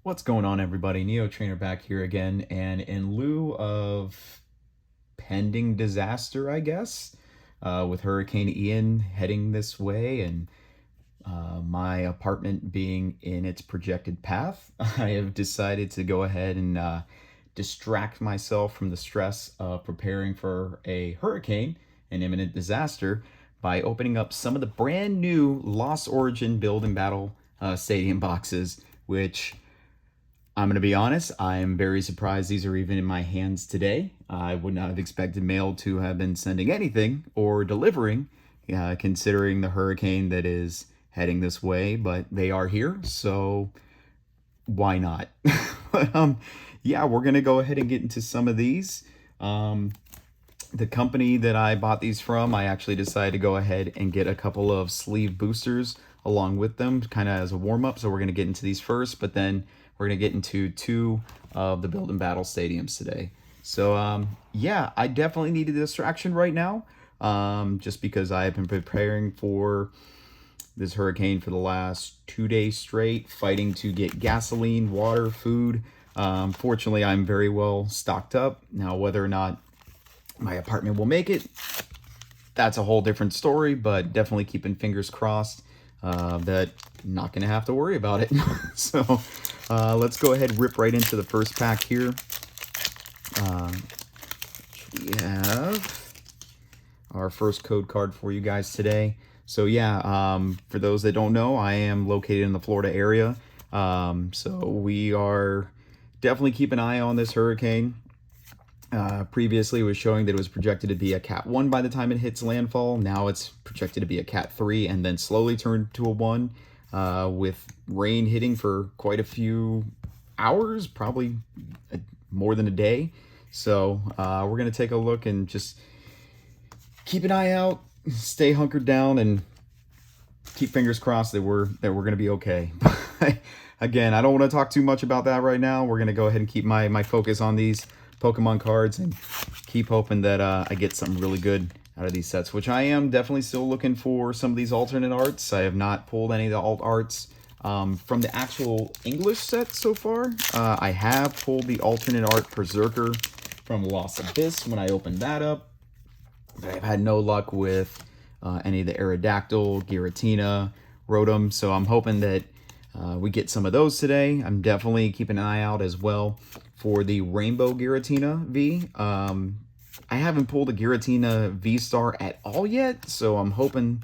What's going on, everybody? Neo Trainer back here again, and in lieu of pending disaster, I guess, with Hurricane Ian heading this way and my apartment being in its projected path, I have decided to go ahead and distract myself from the stress of preparing for a hurricane, an imminent disaster, by opening up some of the brand new Lost Origin Build and Battle stadium boxes, which I'm going to be honest, I am very surprised these are even in my hands today. I would not have expected mail to have been sending anything or delivering, considering the hurricane that is heading this way, but they are here, so why not? but, yeah, we're going to go ahead and get into some of these. The company that I bought these from, I actually decided to go ahead and get a couple of sleeve boosters along with them, kind of as a warm-up. So we're going to get into these first, but then we're going to get into two of the Build and Battle stadiums today. So yeah, I definitely need a distraction right now, just because I have been preparing for this hurricane for the last 2 days straight, fighting to get gasoline, water, food. Fortunately, I'm very well stocked up. Now, whether or not my apartment will make it, that's a whole different story, but definitely keeping fingers crossed that I'm not going to have to worry about it. So let's go ahead and rip right into the first pack here. We have our first code card for you guys today. So yeah, for those that don't know, I am located in the Florida area. So we are definitely keep an eye on this hurricane. Previously, it was showing that it was projected to be a Cat 1 by the time it hits landfall. Now it's projected to be a Cat 3 and then slowly turn to a 1 with rain hitting for quite a few hours, probably more than a day. So we're going to take a look and just keep an eye out, stay hunkered down, and keep fingers crossed that we're going to be okay. Again, I don't want to talk too much about that right now. We're going to go ahead and keep my focus on these Pokemon cards and keep hoping that I get something really good out of these sets, which I am definitely still looking for some of these alternate arts. I have not pulled any of the alt arts from the actual English set so far. I have pulled the alternate art Berserker from Lost Abyss when I opened that up, but I've had no luck with any of the Aerodactyl, Giratina, Rotom, so I'm hoping that we get some of those today. I'm definitely keeping an eye out as well for the Rainbow Giratina V. I haven't pulled a Giratina V-Star at all yet, so I'm hoping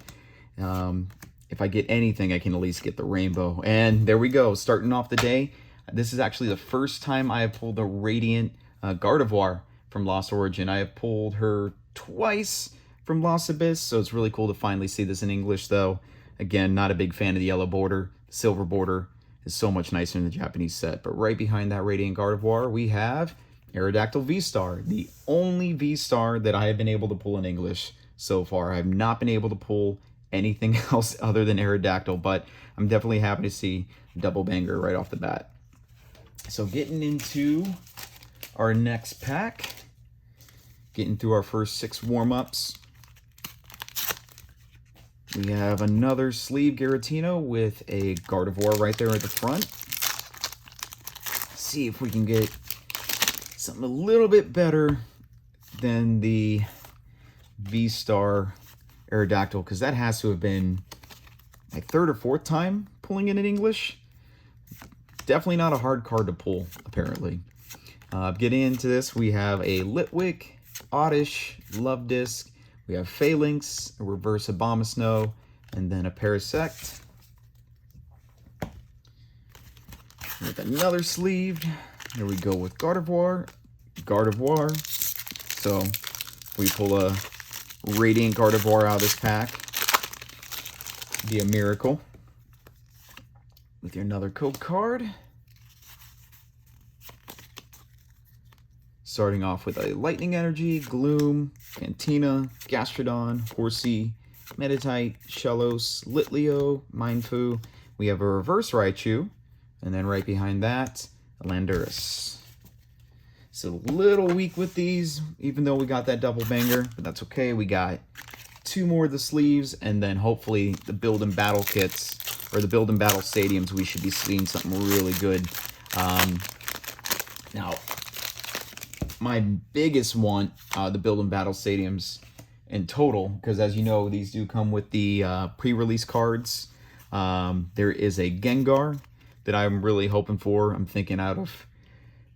if I get anything, I can at least get the Rainbow. And there we go, starting off the day. This is actually the first time I have pulled a Radiant Gardevoir from Lost Origin. I have pulled her twice from Lost Abyss, so it's really cool to finally see this in English, though. Again, not a big fan of the yellow border. Silver border is so much nicer in the Japanese set. But right behind that Radiant Gardevoir, we have Aerodactyl V-Star, the only V-Star that I have been able to pull in English so far. I have not been able to pull anything else other than Aerodactyl, but I'm definitely happy to see double banger right off the bat. So getting into our next pack, getting through our first 6 warm-ups. We have another sleeve Giratina with a Gardevoir right there at the front. See if we can get something a little bit better than the V-Star Aerodactyl, because that has to have been my 3rd or 4th time pulling it in English. Definitely not a hard card to pull, apparently. Getting into this, we have a Litwick, Oddish, Love Disc. We have Phalanx, a reverse Abomasnow, and then a Parasect. With another sleeve, here we go with Gardevoir. So we pull a Radiant Gardevoir out of this pack. Be a miracle. With your another code card. Starting off with a Lightning Energy, Gloom, Cantina, Gastrodon, Horsey, Meditite, Shellos, Litleo, Mindfu. We have a reverse Raichu, and then right behind that, Landorus. So a little weak with these, even though we got that double banger, but that's okay. We got 2 more of the sleeves, and then hopefully the Build and Battle kits, or the Build and Battle stadiums, we should be seeing something really good Now, my biggest want, the build and battle stadiums in total, because as you know, these do come with the pre-release cards. There is a Gengar that I'm really hoping for. I'm thinking out of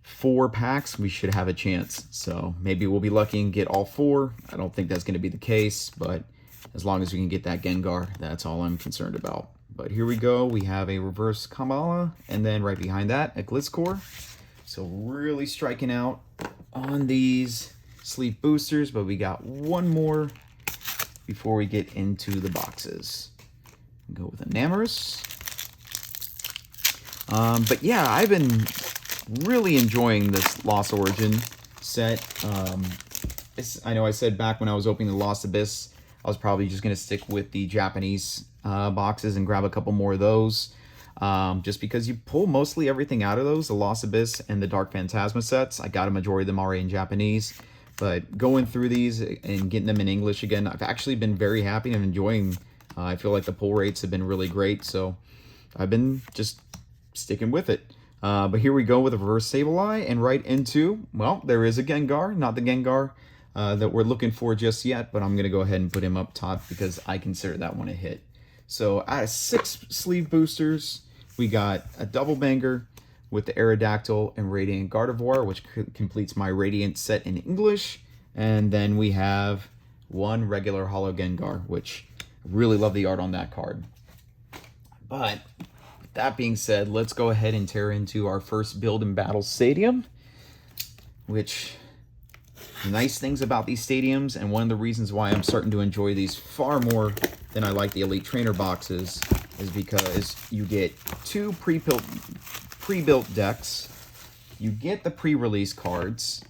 4 packs, we should have a chance. So maybe we'll be lucky and get all 4. I don't think that's going to be the case, but as long as we can get that Gengar, that's all I'm concerned about. But here we go. We have a reverse Kamala, and then right behind that, a Gliscor. So really striking out on these sleeve boosters, but we got one more before we get into the boxes. Go with Enamorous. But yeah, I've been really enjoying this Lost Origin set. I know I said back when I was opening the Lost Abyss, I was probably just going to stick with the Japanese boxes and grab a couple more of those. Just because you pull mostly everything out of those, the Lost Abyss and the Dark Phantasma sets. I got a majority of them already in Japanese. But going through these and getting them in English again, I've actually been very happy and enjoying. I feel like the pull rates have been really great, so I've been just sticking with it. But here we go with a reverse Sableye, and right into, well, there is a Gengar, not the Gengar that we're looking for just yet, but I'm going to go ahead and put him up top because I consider that one a hit. So out of 6 sleeve boosters, we got a double banger with the Aerodactyl and Radiant Gardevoir, which completes my Radiant set in English. And then we have one regular Holo Gengar, which I really love the art on that card. But with that being said, let's go ahead and tear into our first build and battle stadium, which nice things about these stadiums, and one of the reasons why I'm starting to enjoy these far more than I like the Elite Trainer boxes is because you get 2 pre-built decks, you get the pre-release cards,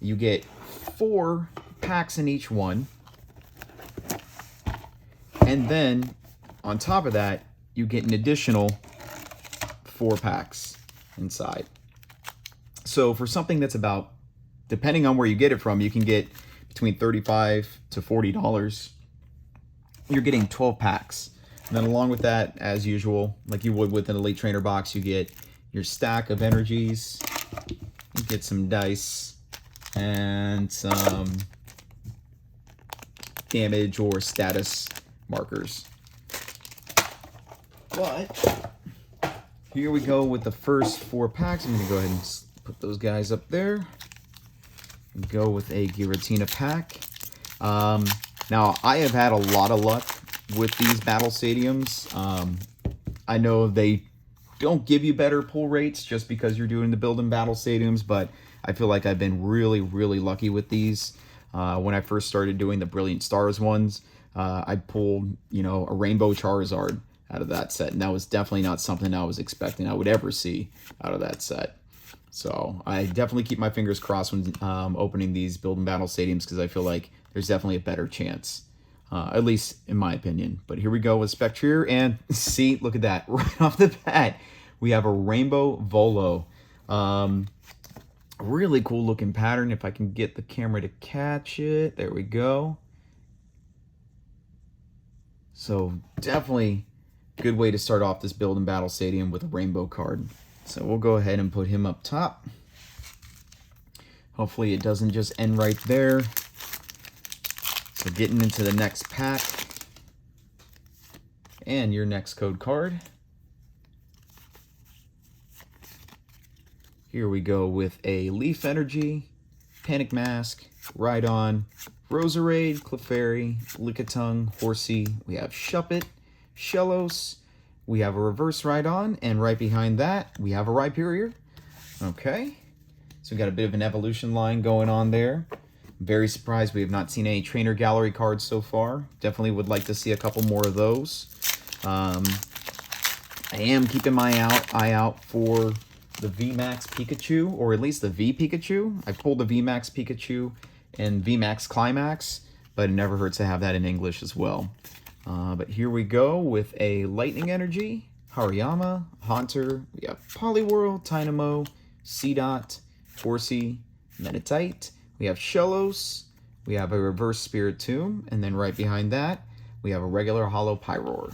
you get 4 packs in each one, and then on top of that, you get an additional 4 packs inside. So for something that's about, depending on where you get it from, you can get between $35 to $40. You're getting 12 packs. And then along with that, as usual, like you would with an Elite Trainer box, you get your stack of energies, you get some dice, and some damage or status markers. But here we go with the first 4 packs. I'm going to go ahead and put those guys up there. And go with a Giratina pack. Now, I have had a lot of luck with these battle stadiums. I know they don't give you better pull rates just because you're doing the build and battle stadiums, but I feel like I've been really, really lucky with these. When I first started doing the Brilliant Stars ones, I pulled, you know, a Rainbow Charizard out of that set, and that was definitely not something I was expecting I would ever see out of that set. So I definitely keep my fingers crossed when opening these build and battle stadiums, because I feel like there's definitely a better chance, at least in my opinion. But here we go with Spectrier, and see, look at that. Right off the bat, we have a Rainbow Volo. Really cool looking pattern, if I can get the camera to catch it. There we go. So definitely a good way to start off this build and battle stadium with a rainbow card. So we'll go ahead and put him up top. Hopefully it doesn't just end right there. So getting into the next pack. And your next code card. Here we go with a Leaf Energy, Panic Mask, Rhydon, Roserade, Clefairy, Lickitung, Horsey. We have Shuppet, Shellos. We have a reverse Rhydon, and right behind that, we have a Rhyperior. Okay, so we got a bit of an evolution line going on there. Very surprised we have not seen any Trainer Gallery cards so far. Definitely would like to see a couple more of those. I am keeping my eye out for the VMAX Pikachu, or at least the V Pikachu. I pulled the VMAX Pikachu and VMAX Climax, but it never hurts to have that in English as well. But here we go with a Lightning Energy, Hariyama, Haunter, we have Poliwhirl, Tynamo, Seedot, Horsey, Meditite, we have Shellos, we have a Reverse Spiritomb, and then right behind that, we have a regular Holo Pyroar.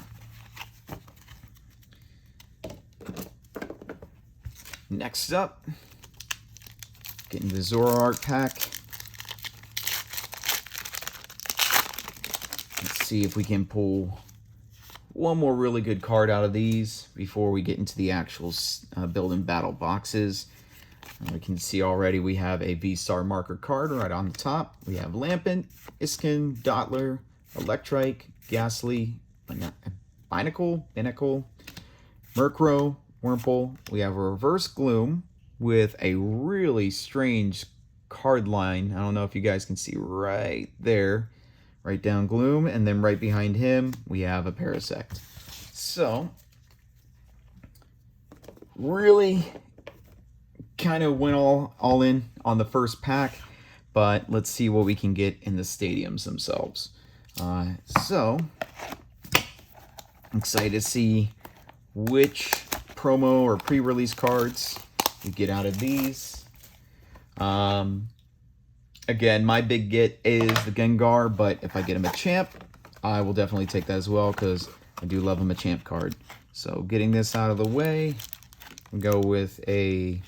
Next up, getting the Zoroark pack. Let's see if we can pull one more really good card out of these before we get into the actual build and battle boxes. We can see already we have a V-Star marker card right on the top. We have Lampent, Iskin, Dottler, Electrike, Ghastly, Binacle, Murkrow, Wurmple. We have a Reverse Gloom with a really strange card line. I don't know if you guys can see right there. Right down Gloom, and then right behind him, we have a Parasect. So, really kind of went all in on the first pack, but let's see what we can get in the stadiums themselves. So, I'm excited to see which promo or pre-release cards we get out of these. Again, my big get is the Gengar, but if I get him a champ, I will definitely take that as well because I do love him a champ card. So getting this out of the way, we'll go with a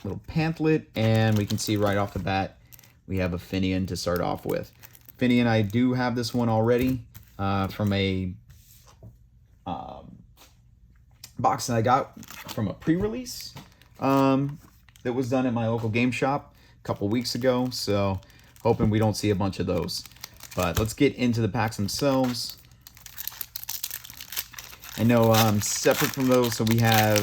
little pamphlet, and we can see right off the bat, we have a Finian to start off with. Finian, I do have this one already from a box that I got from a pre-release that was done at my local game shop a couple weeks ago, so hoping we don't see a bunch of those. But let's get into the packs themselves. I know separate from those, so we have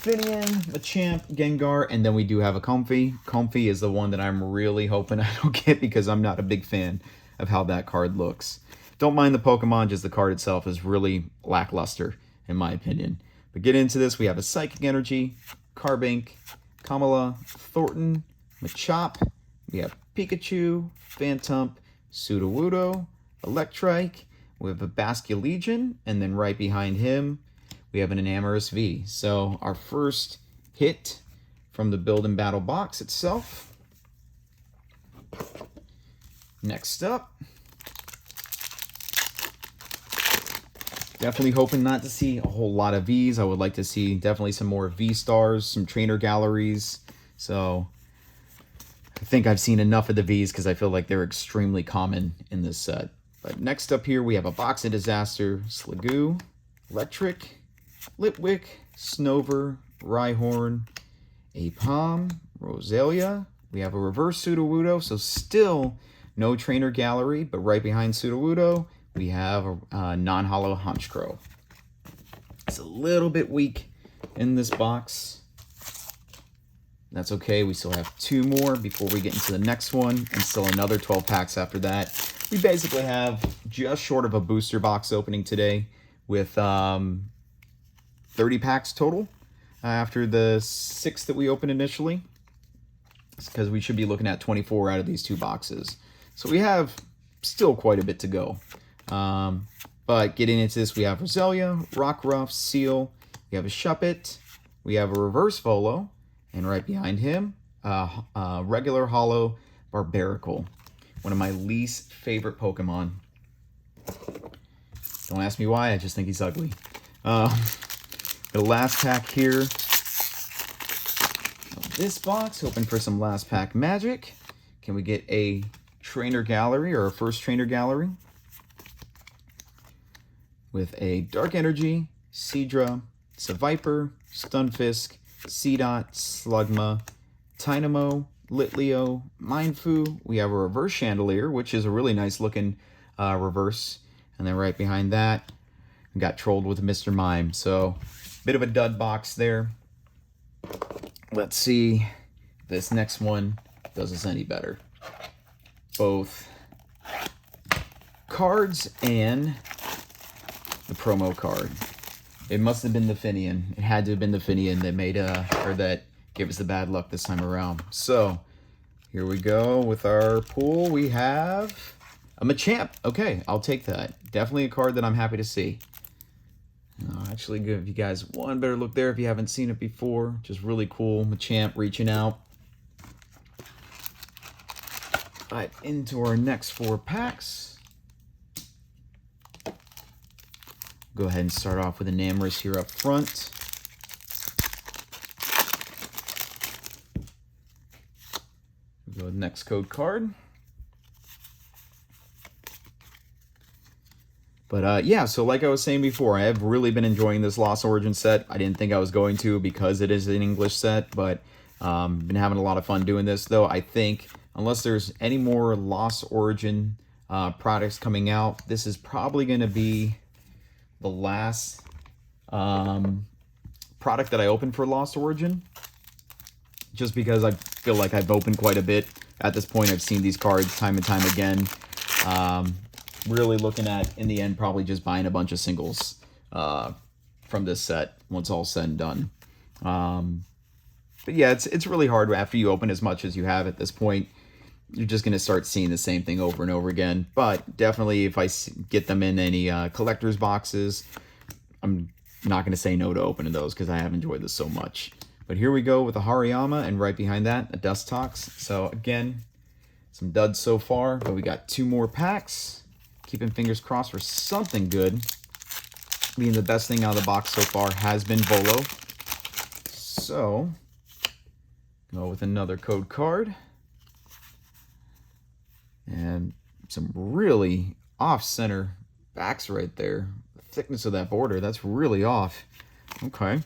Finian, Machamp, Gengar, and then we do have a Comfey. Comfey is the one that I'm really hoping I don't get because I'm not a big fan of how that card looks. Don't mind the Pokemon, just the card itself is really lackluster in my opinion. But get into this, we have a Psychic Energy, Carbink, Kamala, Thornton, Machop, we have Pikachu, Phantump, Sudowoodo, Electrike, we have a Basculegion, and then right behind him, we have an Enamorous V. So our first hit from the Build and Battle box itself. Next up, definitely hoping not to see a whole lot of Vs. I would like to see definitely some more V-Stars, some trainer galleries. So I think I've seen enough of the Vs because I feel like they're extremely common in this set. But next up here, we have a Box of Disaster, Sliggoo, Electric, Litwick, Snover, Rhyhorn, Apom, Roselia. We have a reverse Sudowoodo, so still no trainer gallery, but right behind Sudowoodo, we have a non-hollow Honchkrow. It's a little bit weak in this box. That's okay, we still have two more before we get into the next one, and still another 12 packs after that. We basically have just short of a booster box opening today with 30 packs total after the 6 that we opened initially. It's because we should be looking at 24 out of these two boxes. So we have still quite a bit to go. But getting into this, we have Roselia, Rockruff, Seal, we have a Shuppet, we have a reverse Volo, and right behind him, regular hollow Barbaracle. One of my least favorite Pokemon. Don't ask me why, I just think he's ugly. The last pack here of this box, hoping for some last pack magic. Can we get a trainer gallery or a first trainer gallery? With a Dark Energy, Seadra, Seviper, Stunfisk, Seedot, Slugma, Tynamo, Litleo, Mindfu. We have a reverse Chandelier, which is a really nice looking reverse. And then right behind that, we got trolled with Mr. Mime. So, bit of a dud box there. Let's see if this next one does us any better. Both cards and the promo card. It must have been the Finian. It had to have been the Finian that made or that gave us the bad luck this time around. So here we go with our pool. We have a Machamp. Okay, I'll take that. Definitely a card that I'm happy to see. I'll actually give you guys one better look there if you haven't seen it before. Just really cool. Machamp reaching out. All right, into our next 4 packs. Go ahead and start off with Enamorous here up front. next code card. But yeah, so like I was saying before, I have really been enjoying this Lost Origin set. I didn't think I was going to because it is an English set, but been having a lot of fun doing this. Though I think, unless there's any more Lost Origin products coming out, this is probably going to be the last product that I open for Lost Origin. Just because I feel like I've opened quite a bit. At this point, I've seen these cards time and time again. Really looking at, in the end, probably just buying a bunch of singles from this set once all said and done. But yeah, it's really hard after you open as much as you have at this point. You're just going to start seeing the same thing over and over again. But definitely if I get them in any collector's boxes, I'm not going to say no to opening those because I have enjoyed this so much. But here we go with a Hariyama, and right behind that, a Dustox. So again, some duds so far, but we got 2 more packs. Keeping fingers crossed for something good. I mean, the best thing out of the box so far has been Volo. So, go with another code card. And some really off-center backs right there. The thickness of that border, that's really off. Okay.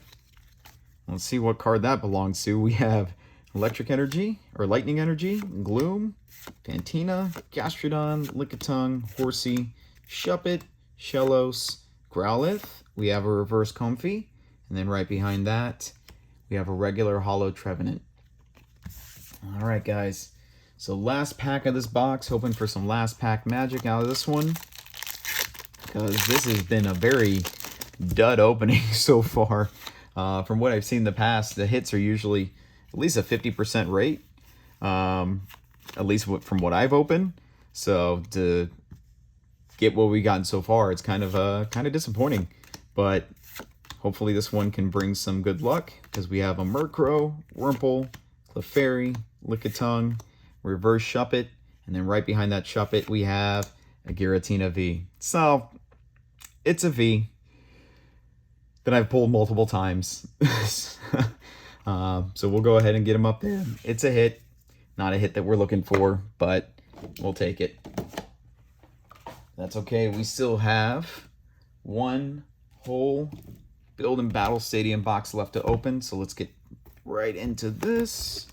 Let's see what card that belongs to. We have Electric Energy, or Lightning Energy, Gloom, Fantina, Gastrodon, Lickitung, Horsey, Shuppet, Shellos, Growlithe. We have a Reverse Comfey. And then right behind that, we have a regular Holo Trevenant. Alright guys, so last pack of this box, hoping for some last pack magic out of this one. Because this has been a very dud opening so far. From what I've seen in the past, the hits are usually at least a 50% rate. At least from what I've opened. So to get what we've gotten so far, it's kind of disappointing. But hopefully this one can bring some good luck, because we have a Murkrow, Wurmple, Clefairy, Lickitung, Reverse Shuppet, and then right behind that Shuppet we have a Giratina V. So it's a V that I've pulled multiple times. So we'll go ahead and get him up there. It's a hit. Not a hit that we're looking for, but we'll take it. That's okay. We still have one whole Build and Battle Stadium box left to open, so let's get right into this.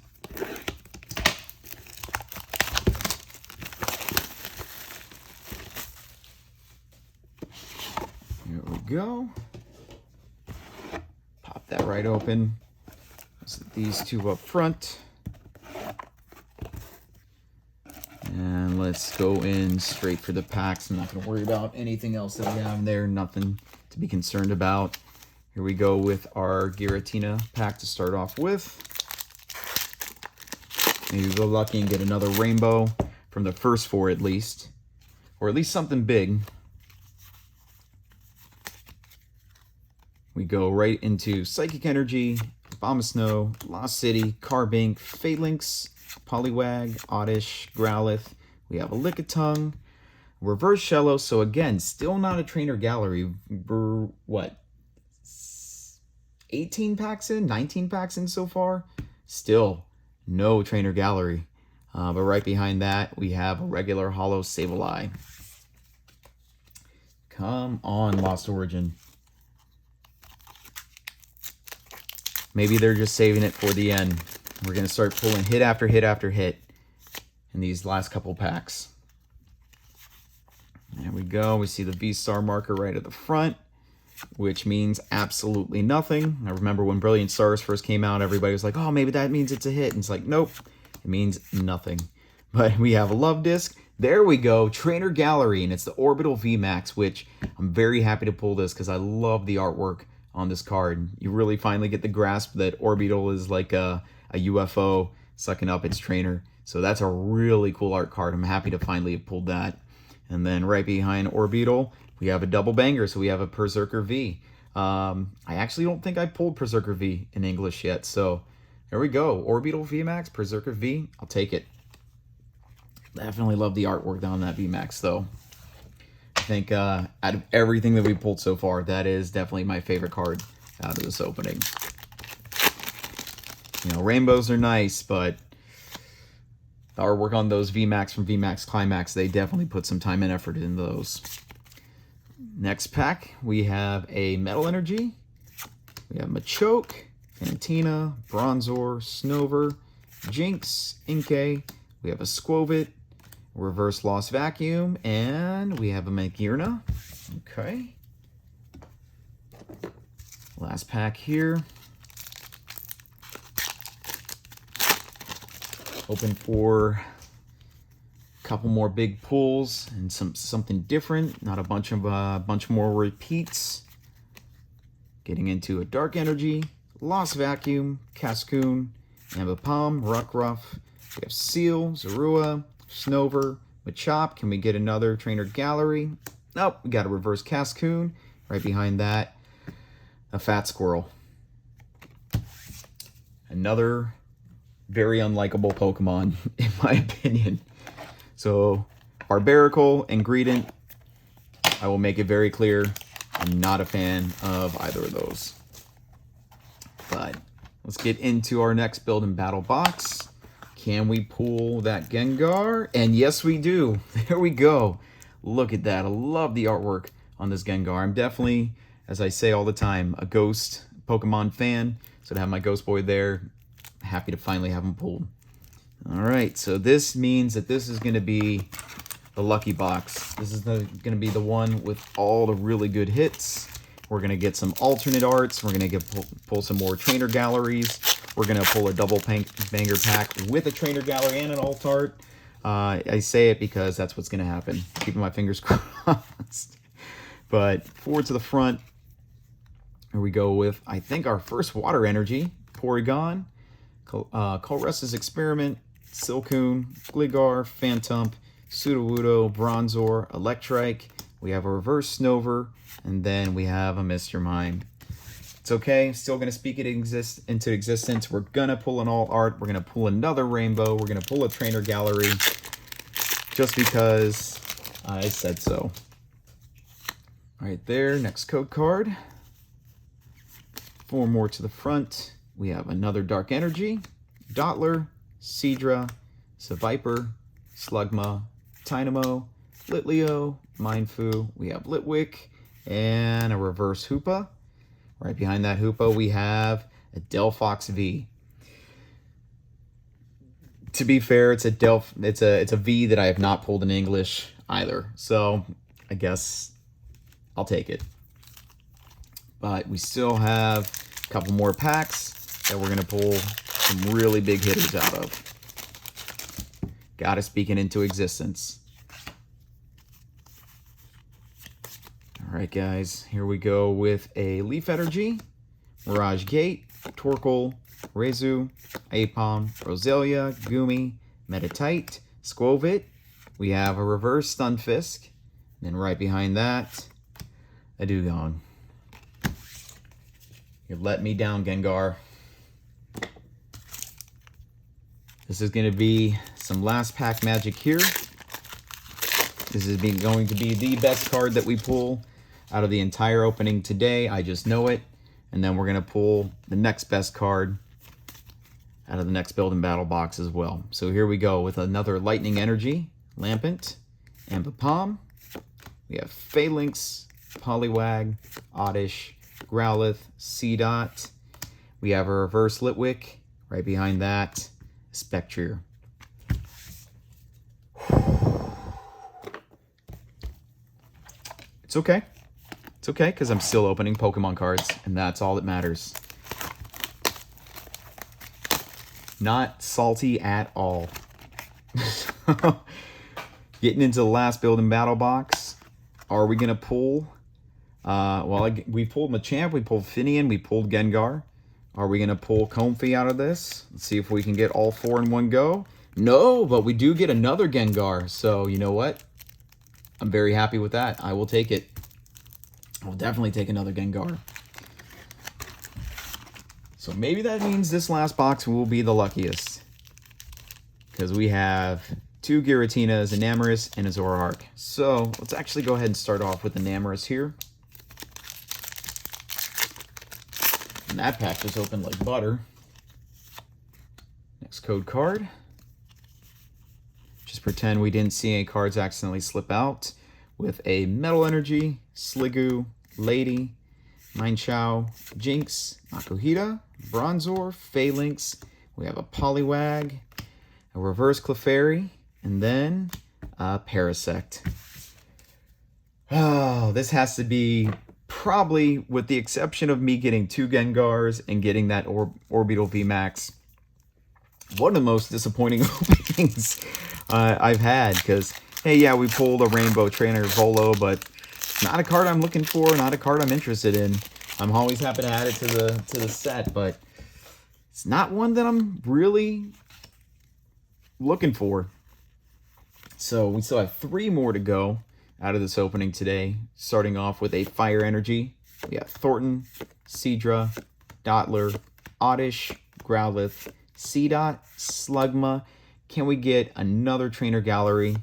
Here we go. Pop that right open. Set these 2 up front. And let's go in straight for the packs. I'm not going to worry about anything else that we have in there. Nothing to be concerned about. Here we go with our Giratina pack to start off with. Maybe we'll go lucky and get another rainbow from the first 4 at least. Or at least something big. We go right into Psychic Energy, Abomasnow, Lost City, Carbink, Phalanx, Poliwag, Oddish, Growlithe. We have a Lickitung, Reverse Shellos. So again, still not a trainer gallery. We're, what, 18 packs in, 19 packs in so far? Still no trainer gallery. But right behind that, we have a regular Holo Sableye. Come on, Lost Origin. Maybe they're just saving it for the end. We're going to start pulling hit after hit after hit in these last couple packs. There we go. We see the V-Star marker right at the front, which means absolutely nothing. I remember when Brilliant Stars first came out, everybody was like, oh, maybe that means it's a hit. And it's like, nope, it means nothing. But we have a Love Disc. There we go. Trainer Gallery, and it's the Orbital VMAX, which I'm very happy to pull this because I love the artwork on this card. You really finally get the grasp that Orbital is like a UFO sucking up its trainer. So that's a really cool art card. I'm happy to finally have pulled that. And then right behind Orbital, we have a double banger. So we have a Berserker V. I actually don't think I pulled Berserker V in English yet. So there we go. Orbital VMAX, Berserker V. I'll take it. Definitely love the artwork on that VMAX though. I think out of everything that we pulled so far, that is definitely my favorite card out of this opening. You know, rainbows are nice, but the artwork on those VMAX from VMAX Climax, they definitely put some time and effort into those. Next pack, we have a Metal Energy. We have Machoke, Giratina, Bronzor, Snover, Jinx, Inkay. We have a Squovit, Reverse Lost Vacuum, and we have a Magearna. Okay. Last pack here. Hoping for a couple more big pulls and something different. Not a bunch more repeats. Getting into a Dark Energy, Lost Vacuum, Cascoon, Ambipom, Rockruff. We have Seal, Zorua, Snover, Machop. Can we get another Trainer Gallery? Nope, we got a Reverse Cascoon. Right behind that, a Fat Squirrel. Another very unlikable Pokemon, in my opinion. So, Barbaracle and Greedent, I will make it very clear, I'm not a fan of either of those. But let's get into our next build and battle box. Can we pull that Gengar? And yes, we do. There we go. Look at that. I love the artwork on this Gengar. I'm definitely, as I say all the time, a Ghost Pokemon fan. So to have my Ghost Boy there, happy to finally have him pulled. All right, so this means that this is going to be the lucky box. This is going to be the one with all the really good hits. We're going to get some alternate arts. We're going to pull some more trainer galleries. We're going to pull a double banger pack with a trainer gallery and an alt art. I say it because that's what's going to happen. Keeping my fingers crossed. But forward to the front, here we go with, I think, our first water energy, Porygon, Colress's Experiment, Silcoon, Gligar, Phantump, Sudowoodo, Bronzor, Electrike. We have a Reverse Snover, and then we have a Mr. Mime. It's okay, still going to speak it into existence. We're going to pull an alt art. We're going to pull another rainbow. We're going to pull a trainer gallery just because I said so. Right there, next code card. 4 more to the front. We have another Dark Energy, Dottler, Seadra, Seviper, Slugma, Tynamo, Litleo, Mindfu. We have Litwick, and a Reverse Hoopa. Right behind that Hoopa, we have a Delphox V. To be fair, it's a V that I have not pulled in English either. So I guess I'll take it. But we still have a couple more packs that we're going to pull some really big hitters out of. Gotta speak it into existence. Alright guys, here we go with a Leaf Energy, Mirage Gate, Torkoal, Rezu, Apom, Roselia, Goomy, Meditite, Squovit. We have a Reverse Stunfisk. Then right behind that, a Dugong. You let me down, Gengar. This is going to be some last pack magic here. This is going to be the best card that we pull out of the entire opening today. I just know it. And then we're going to pull the next best card out of the next build and battle box as well. So here we go with another Lightning Energy, Lampent, Ambipom. We have Phalanx, Poliwag, Oddish, Growlithe, Seedot. We have a Reverse Litwick. Right behind that, Spectrier. It's okay. It's okay, because I'm still opening Pokemon cards, and that's all that matters. Not salty at all. Getting into the last build and battle box. Are we going to pull? We pulled Machamp, we pulled Finian, we pulled Gengar. Are we going to pull Comfey out of this? Let's see if we can get all 4 in one go. No, but we do get another Gengar. So, you know what? I'm very happy with that. I will take it. I'll definitely take another Gengar. So maybe that means this last box will be the luckiest. Because we have 2 Giratinas, an Enamorus, and a Zoroark. So let's actually go ahead and start off with the Enamorus here. And that pack just opened like butter. Next code card. Just pretend we didn't see any cards accidentally slip out. With a Metal Energy, Sliggoo, Lady, Minechow, Jinx, Makuhita, Bronzor, Phalanx. We have a Poliwag, a Reverse Clefairy, and then a Parasect. Oh, this has to be probably, with the exception of me getting 2 Gengars and getting that Orbital VMAX, one of the most disappointing openings I've had. Because, hey, yeah, we pulled a Rainbow Trainer Volo, but not a card I'm looking for, not a card I'm interested in. I'm always happy to add it to the set, but it's not one that I'm really looking for. So we still have 3 more to go out of this opening today. Starting off with a Fire Energy. We have Thornton, Seadra, Dottler, Oddish, Growlithe, Seedot, Slugma. Can we get another Trainer Gallery?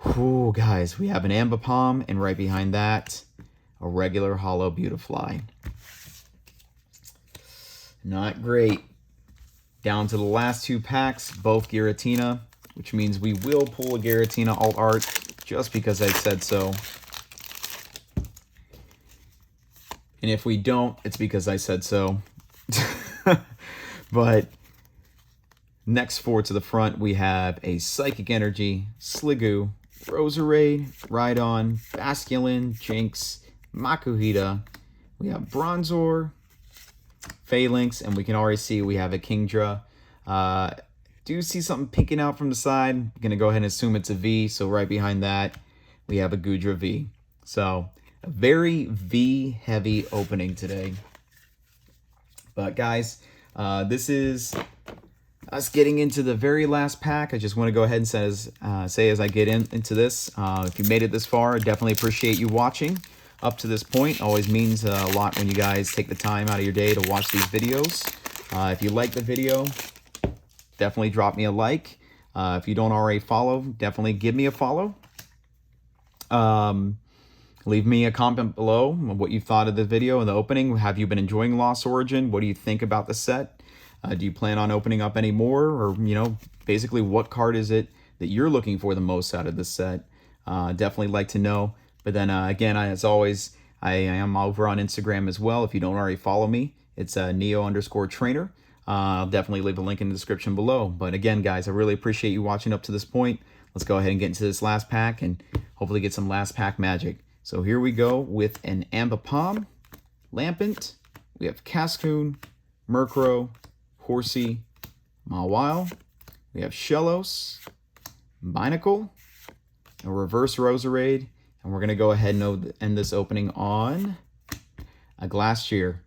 Whew, guys, we have an Ambipom, and right behind that, a regular Holo Beautifly. Not great. Down to the last 2 packs, both Giratina, which means we will pull a Giratina alt art just because I said so. And if we don't, it's because I said so. But next 4 to the front, we have a Psychic Energy, Sliggoo, Roserade, Rhydon, Basculin, Jinx, Makuhita. We have Bronzor, Phalanx, and we can already see we have a Kingdra. Do see something peeking out from the side. I'm going to go ahead and assume it's a V. So right behind that, we have a Goodra V. So a very V-heavy opening today. But guys, this is us getting into the very last pack. I just want to go ahead and say as I get into this, if you made it this far, I definitely appreciate you watching up to this point. Always means a lot when you guys take the time out of your day to watch these videos. If you like the video, definitely drop me a like. If you don't already follow, definitely give me a follow. Leave me a comment below on what you thought of the video and the opening. Have you been enjoying Lost Origin? What do you think about the set? Do you plan on opening up any more? Or, you know, basically what card is it that you're looking for the most out of this set? Definitely like to know. But then, again, as always, I am over on Instagram as well. If you don't already follow me, it's Neo_trainer. I'll definitely leave a link in the description below. But again, guys, I really appreciate you watching up to this point. Let's go ahead and get into this last pack and hopefully get some last pack magic. So here we go with an Ambipom, Lampent. We have Cascoon, Murkrow, Horsey, Mawile. We have Shellos, Binacle, a Reverse Roserade, and we're going to go ahead and end this opening on a Glastrier.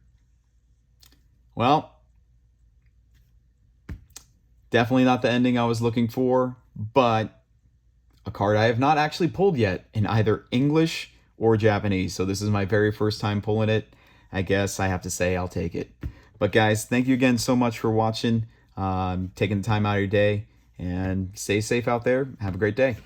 Well, definitely not the ending I was looking for, but a card I have not actually pulled yet in either English or Japanese. So this is my very first time pulling it. I guess I have to say I'll take it. But guys, thank you again so much for watching, taking the time out of your day, and stay safe out there. Have a great day.